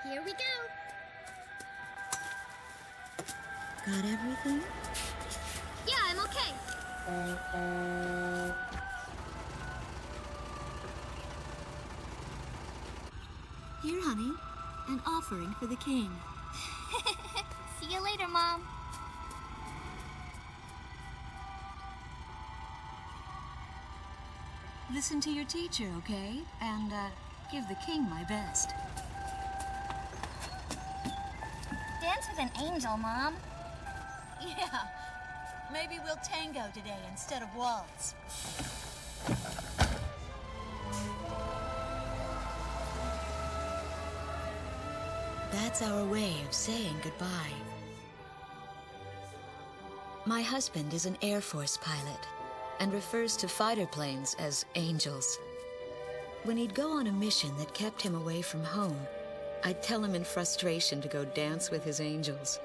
Here we go. Got everything? Yeah, I'm okay. Here, honey. An offering for the king. See you later, Mom. Listen to your teacher, okay? And, give the king my best. Dance with an angel, Mom. Yeah. Maybe we'll tango today instead of waltz. That's our way of saying goodbye. My husband is an Air Force pilot and refers to fighter planes as angels. When he'd go on a mission that kept him away from home, I'd tell him in frustration to go dance with his angels.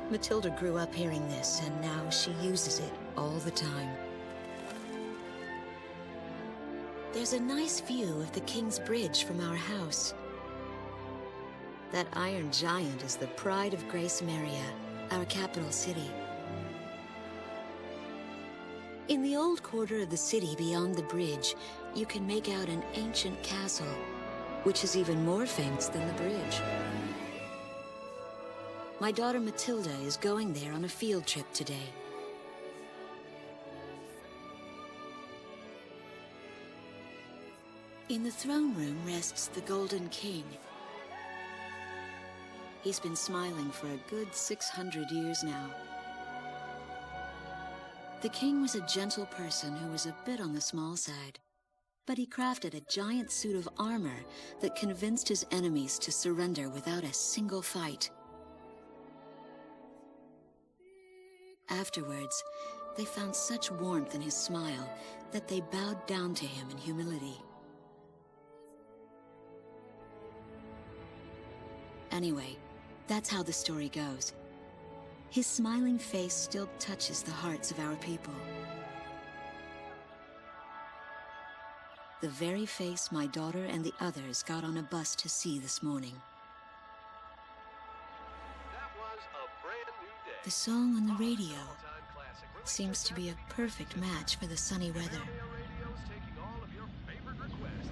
Matilda grew up hearing this, and now she uses it all the time. There's a nice view of the King's Bridge from our house. That iron giant is the pride of GRACEMERIA, our capital city. In the old quarter of the city beyond the bridge, you can make out an ancient castle, which is even more famous than the bridge. My daughter Matilda is going there on a field trip today. In the throne room rests the Golden King. He's been smiling for a good 600 years now. The king was a gentle person who was a bit on the small side, but he crafted a giant suit of armor that convinced his enemies to surrender without a single fight. Afterwards, they found such warmth in his smile that they bowed down to him in humility. Anyway, that's how the story goes. His smiling face still touches the hearts of our people. The very face my daughter and the others got on a bus to see this morning. That was a brand new day. The song on the radio seems to be a perfect match for the sunny weather. Radio's taking all of your favorite requests.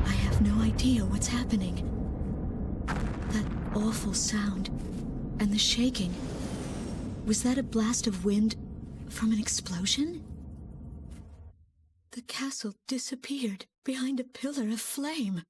I have no idea what's happening. That awful sound and the shaking. Was that a blast of wind from an explosion? The castle disappeared behind a pillar of flame.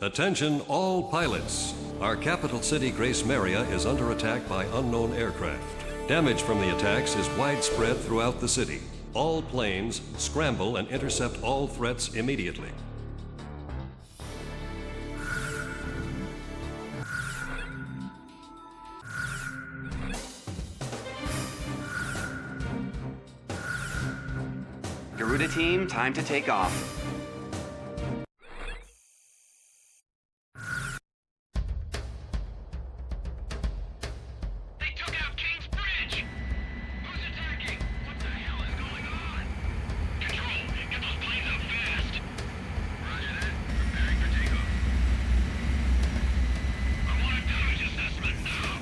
Attention all pilots. Our capital city, GRACEMERIA, is under attack by unknown aircraft. Damage from the attacks is widespread throughout the city. All planes scramble and intercept all threats immediately. Garuda team, time to take off. They took out King's Bridge! Who's attacking? What the hell is going on? Control, get those planes up fast! Roger that. Preparing for takeoff. I want a damage assessment now.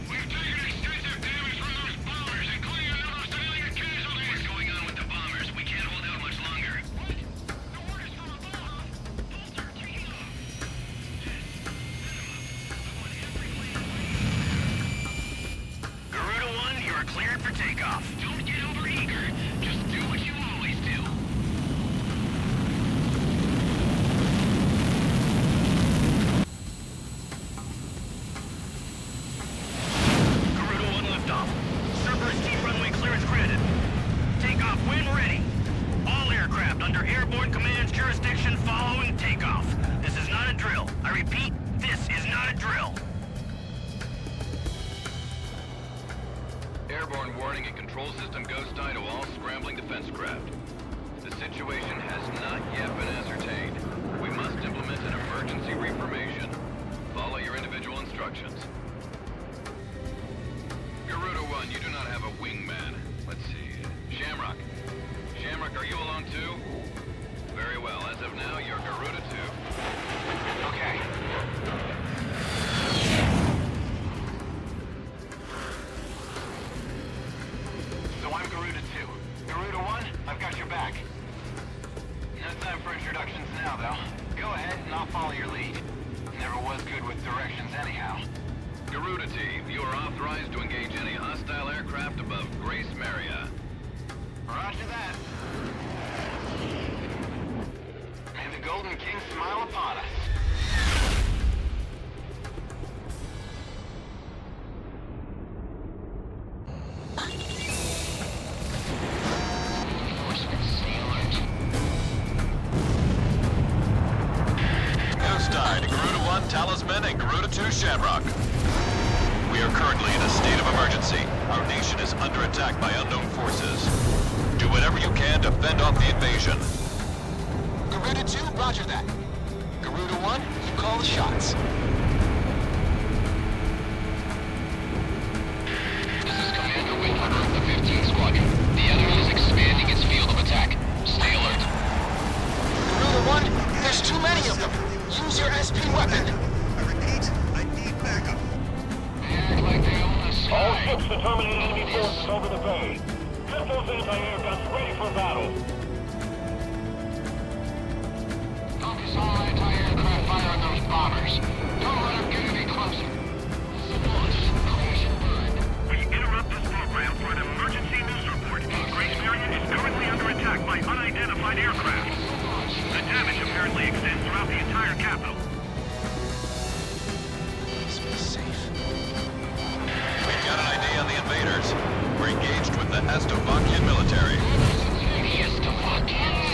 We've taken extensive damage from those bombers, including a number of civilian casualties. What's going on with the bombers? We can't hold out much longer. What? The orders from above! Bolter, taking off! Garuda 1, you are cleared for takeoff. Don't get overeager. Just do what you always do. Garuda 1 liftoff. Cerberus team runway clearance granted. Takeoff when ready. All aircraft under airborne command's jurisdiction following takeoff. This is not a drill. I repeat, this is not a drill. Airborne warning and control system ghost eye to all scrambling defense craft. The situation has not yet been ascertained. We must implement an emergency reformation. Follow your individual instructions. Garuda 1, you do not have a wingman. Let's see. Shamrock. Shamrock, are you alone too? Very well. As of now, you're Garuda 2. Okay. So I'm Garuda 2. Garuda 1, I've got your back. No time for introductions now, though. Go ahead and I'll follow your lead. Never was good with directions anyhow. Garuda Team, you are authorized to engage any hostile aircraft above GRACEMERIA. Roger that. May the Golden King smile upon us. Ghostie to Garuda 1 Talisman and Garuda 2 Shamrock. We are currently in a state of emergency. Our nation is under attack by unknown forces. Do whatever you can to fend off the invasion. Garuda 2, roger that. Garuda 1, you call the shots. This is Commander Whitlover of the 15th Squadron. The enemy is expanding its field of attack. Stay alert. Garuda 1, there's too many of them. Use your SP weapon. I repeat, I need backup. They act like they own the sky. All ships to terminate enemy forces over the bay. Get those anti-air guns ready for battle. Focus all anti-aircraft fire on those bombers. Don't let them get any closer. Launch, crash and burn. We interrupt this program for an emergency news report. GRACEMERIA is currently under attack by unidentified aircraft. The damage apparently extends throughout the entire capital. Please be safe. We've got an ID on the invaders. We're engaged with the Estovakian military. The Estovakians?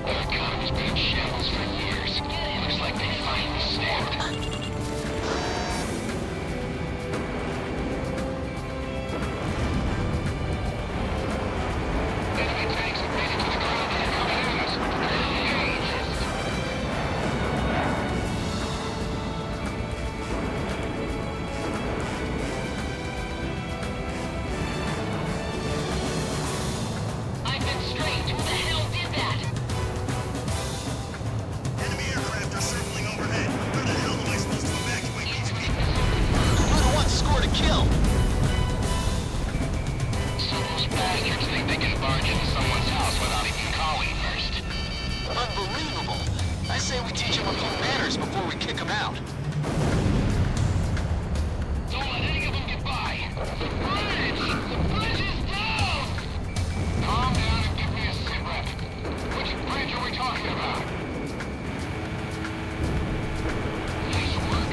Their economy's been in shambles for years. Looks like they finally snapped. Enemy tanks have made it to the ground and are coming at us. I've been strange. Who the hell did that? Enemy aircraft are circling overhead. Where the hell am I supposed to evacuate these people? Garuda 1 scored a kill. So those bastards think they can barge into someone's house without even calling first. Unbelievable. I say we teach him a few manners before we kick him out. Don't let any of them get by. The bridge! The bridge is down! Calm down and give me a sit rep. Which bridge are we talking about? Nice work.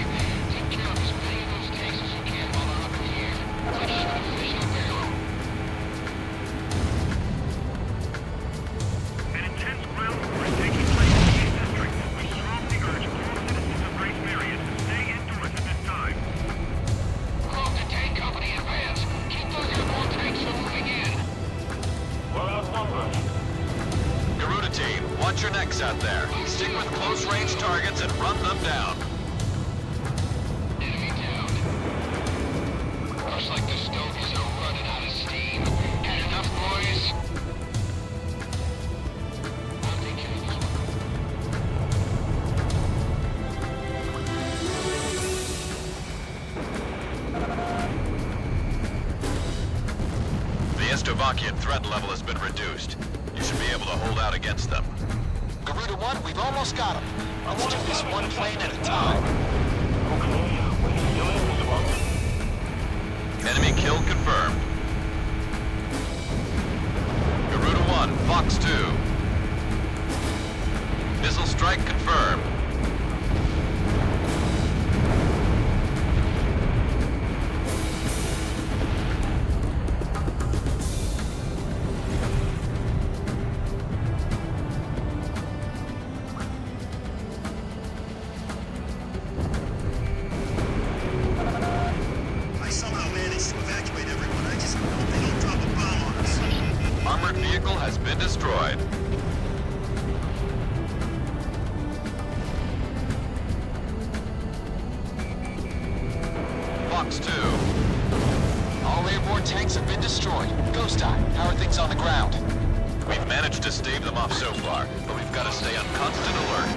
Take care of as many of those tanks as you can while they're up in the air. Let's shoot a fish in a barrel. An intense ground war is taking place in the East District. We strongly urge all citizens of GRACEMERIA to stay indoors at this time. Quote the tank company in advance. Keep those airborne tanks from moving in. We're outnumbered. Garuda Team, watch your necks out there. Stick with close-range targets and run them down. Enemy down. Looks like the stogies are running out of steam. Had enough, boys? I'll take care of this one. The Estovakian threat level has been reduced. You should be able to hold out against them. Garuda 1, we've almost got him. Let's do this one plane at a time. Okay, we're still in this one. Enemy kill confirmed. Garuda 1, Fox 2. Missile strike confirmed. I somehow managed to evacuate everyone. I just hope they don't drop a bomb on us. On armored vehicle has been destroyed. Fox 2. All airborne tanks have been destroyed. Ghost Eye, how are things on the ground? We've managed to stave them off so far, but we've got to stay on constant alert.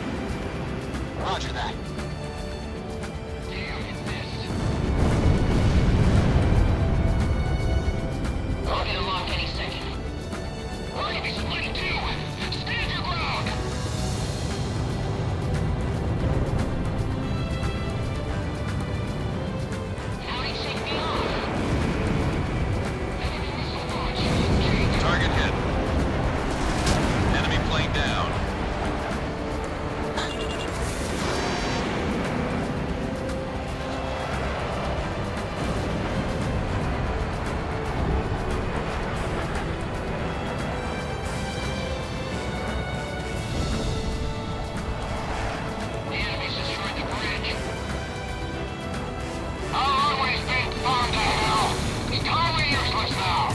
Roger that. I'll get unlocked any second. We're gonna be split too! Stand your ground! How do you shake me off? Enemy missile launch. Target hit. Enemy plane down. The enemy's destroyed the bridge. Our runway's been bombed to hell. It's totally useless now.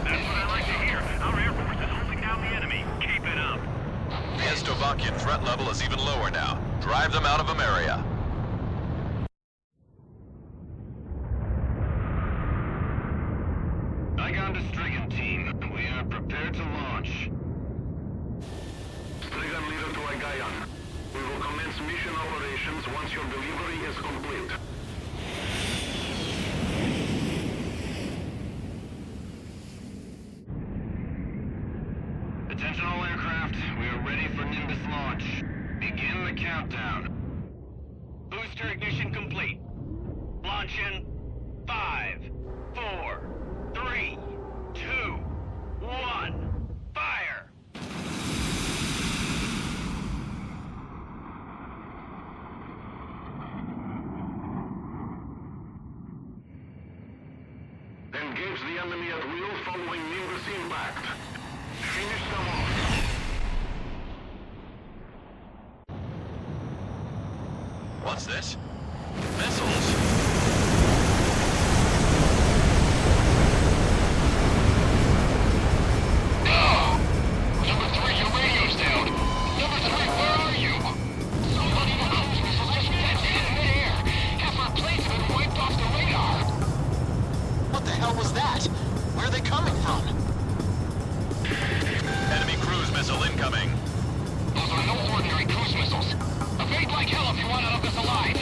That's what I like to hear. Our Air Force is holding down the enemy. Keep it up. The Estovakian threat level is even lower now. Drive them out of Ameria. Igon to Strigan team. We are prepared to launch. Strigan leader to Igayan. We will commence mission operations once your delivery is complete. Attention all aircraft. We are ready for Nimbus launch. Begin the countdown. Booster ignition complete. Launch in 5, 4, 3, 2, 1. Fire! Engage the enemy at will following Nimbus impact. Finish them off. What's this? Missiles? Number 3, your radio's down. Number 3, where are you? Somebody in the cruise missile just dead in midair. Half our planes have been wiped off the radar. What the hell was that? Where are they coming from? Enemy cruise missile incoming. Those are no ordinary cruise missiles. Evade like hell if you want out of this alive.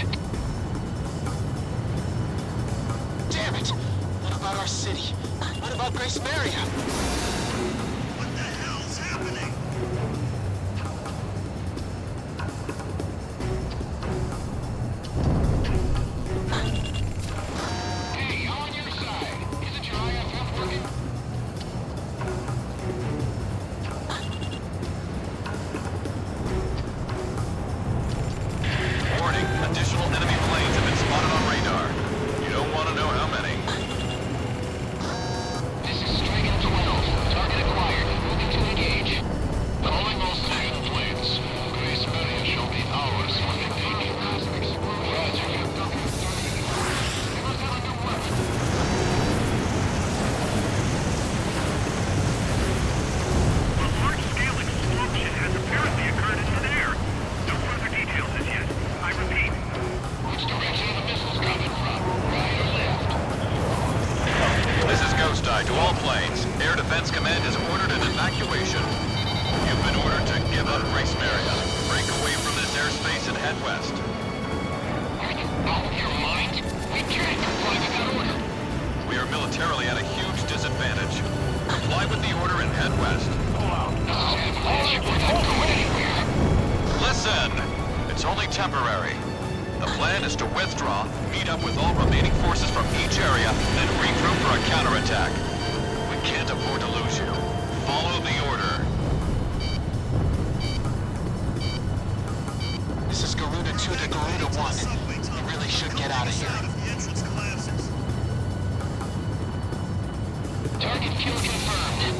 Damn it! What about our city? What about GRACEMERIA? What the hell's happening? Hey, I'm on your side. Isn't your IFF working? Warning, additional enemy planes have been spotted on radar. You don't want to know how many. This is Strigan 12. Target acquired. Moving to engage. Calling all Strigan planes. GRACEMERIA shall be ours when they take it. Roger. We must have a new weapon. A large-scale explosion has apparently occurred in midair. No further details as yet. I repeat. Which direction are the missiles coming from? Right or left? This is Ghost Eye to all planes. Air Defense Command has ordered an evacuation. You've been ordered to give up GRACEMERIA. Break away from this airspace and head west. Are you out of your mind? We can't comply with that order. We are militarily at a huge disadvantage. Comply with the order and head west. This is Avalanche. We're not going anywhere. Listen! It's only temporary. The plan is to withdraw, meet up with all remaining forces from each area, then regroup for a counterattack. We can't afford to lose you. Follow the order. This is Garuda 2 to Garuda 1. You really should get out of here. If the entrance collapses. Target kill confirmed.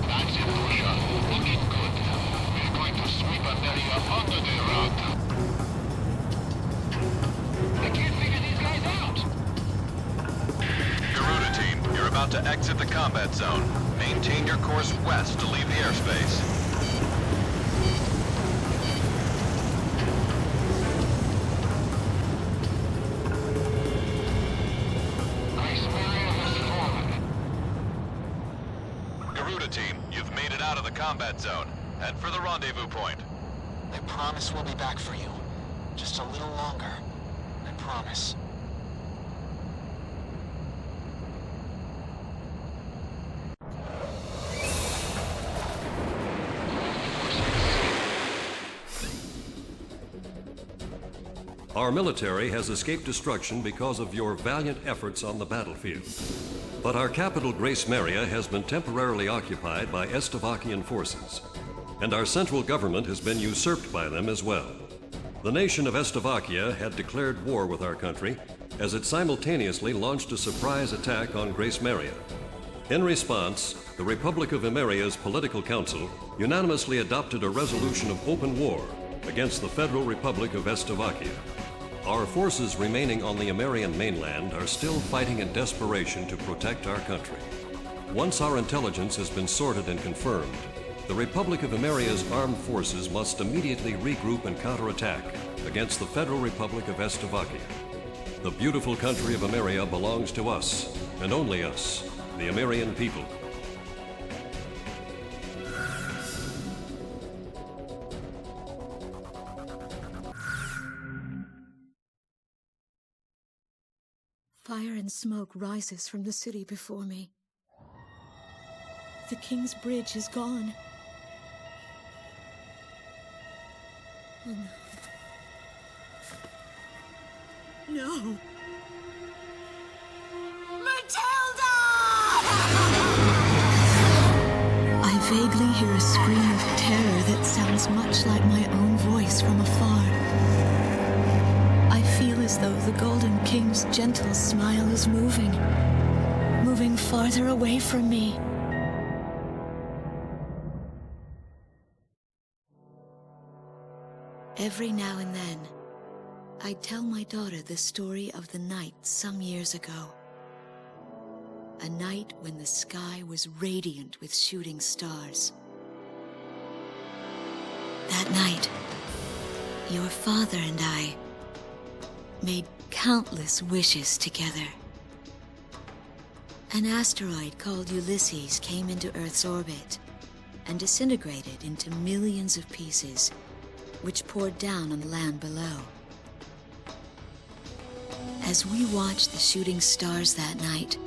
That's it, Russia. Looking good. We're going to sweep America under the rug. I can't figure these guys out. Garuda team, you're about to exit the combat zone. Maintain your course west to leave the airspace. GRACEMERIA has fallen. Garuda team, you've made it out of the combat zone. Head for the rendezvous point. I promise we'll be back for you. Just a little longer. I promise. Our military has escaped destruction because of your valiant efforts on the battlefield. But our capital, GRACEMERIA, has been temporarily occupied by Estovakian forces, and our central government has been usurped by them as well. The nation of Estovakia had declared war with our country as it simultaneously launched a surprise attack on GRACEMERIA. In response, the Republic of Imeria's Political Council unanimously adopted a resolution of open war against the Federal Republic of Estovakia. Our forces remaining on the Imerian mainland are still fighting in desperation to protect our country. Once our intelligence has been sorted and confirmed, the Republic of Imeria's armed forces must immediately regroup and counterattack against the Federal Republic of Estovakia. The beautiful country of Imeria belongs to us, and only us, the Imerian people. Fire and smoke rises from the city before me. The King's Bridge is gone. Oh, no. No! Matilda! I vaguely hear a scream of terror that sounds much like my own voice from afar. I feel as though the Golden King's gentle smile is moving farther away from me. Every now and then, I'd tell my daughter the story of the night some years ago. A night when the sky was radiant with shooting stars. That night, your father and I made countless wishes together. An asteroid called Ulysses came into Earth's orbit and disintegrated into millions of pieces, which poured down on the land below. As we watched the shooting stars that night,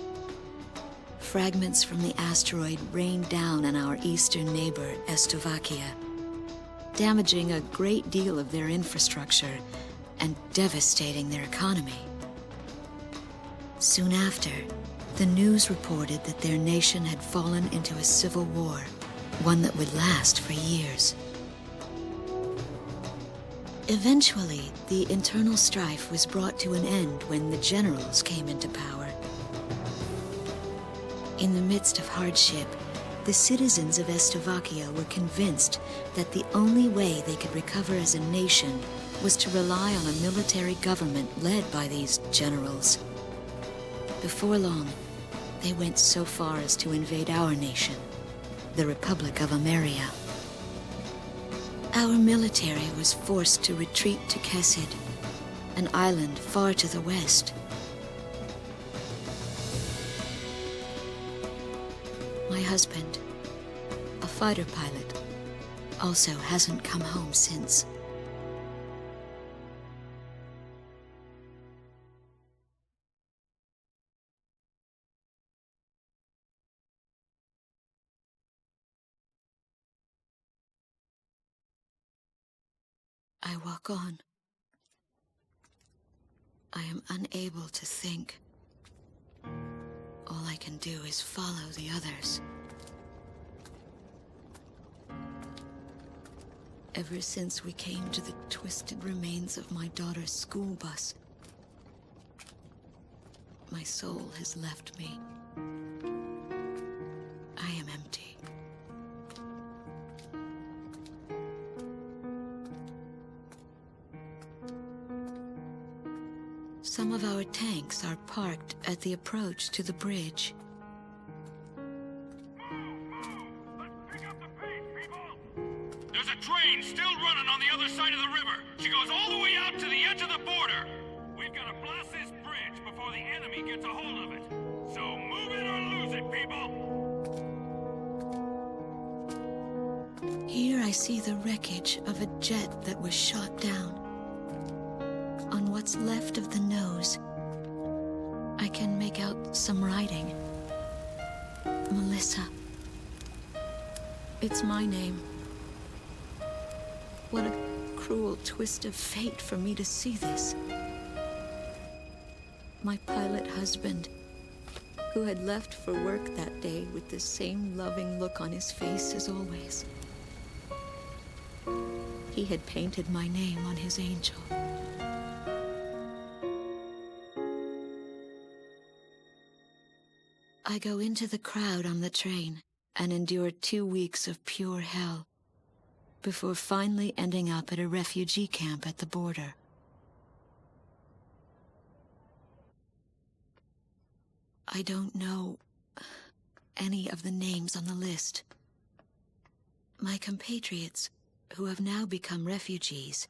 fragments from the asteroid rained down on our eastern neighbor, Estovakia, damaging a great deal of their infrastructure and devastating their economy. Soon after, the news reported that their nation had fallen into a civil war, one that would last for years. Eventually, the internal strife was brought to an end when the generals came into power. In the midst of hardship, the citizens of Estovakia were convinced that the only way they could recover as a nation was to rely on a military government led by these generals. Before long, they went so far as to invade our nation, the Republic of Imeria. Our military was forced to retreat to Kesid, an island far to the west. My husband, a fighter pilot, also hasn't come home since. I walk on. I am unable to think. All I can do is follow the others. Ever since we came to the twisted remains of my daughter's school bus, my soul has left me. I am empty. Some of our tanks are parked at the approach to the bridge. the enemy gets a hold of it. So move it or lose it, people! Here I see the wreckage of a jet that was shot down. On what's left of the nose, I can make out some writing. Melissa. It's my name. What a cruel twist of fate for me to see this. My pilot husband, who had left for work that day with the same loving look on his face as always. He had painted my name on his angel. I go into the crowd on the train and endure 2 weeks of pure hell before finally ending up at a refugee camp at the border. I don't know any of the names on the list. My compatriots, who have now become refugees,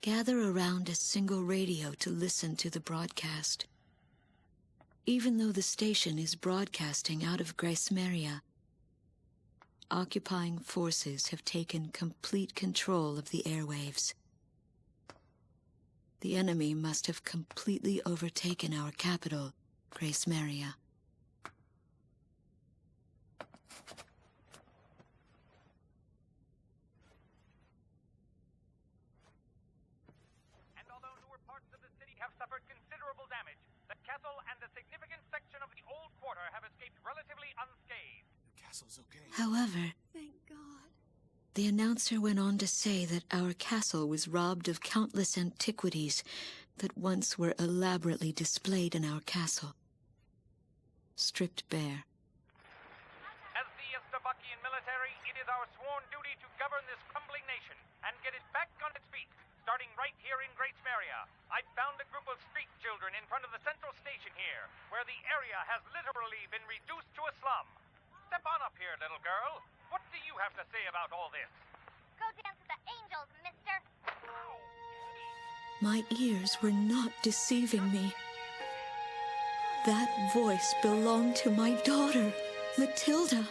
gather around a single radio to listen to the broadcast. Even though the station is broadcasting out of GRACEMERIA, occupying forces have taken complete control of the airwaves. The enemy must have completely overtaken our capital, GRACEMERIA. And although newer parts of the city have suffered considerable damage, the castle and a significant section of the old quarter have escaped relatively unscathed. The castle's okay. However, Thank God. the announcer went on to say that our castle was robbed of countless antiquities that once were elaborately displayed in our castle. Stripped bare. As the Slovakian military, it is our sworn duty to govern this crumbling nation and get it back on its feet, starting right here in GRACEMERIA. I found a group of street children in front of the central station here, where the area has literally been reduced to a slum. Step on up here, little girl. What do you have to say about all this? Go dance with the angels, mister. My ears were not deceiving me. That voice belonged to my daughter, Matilda.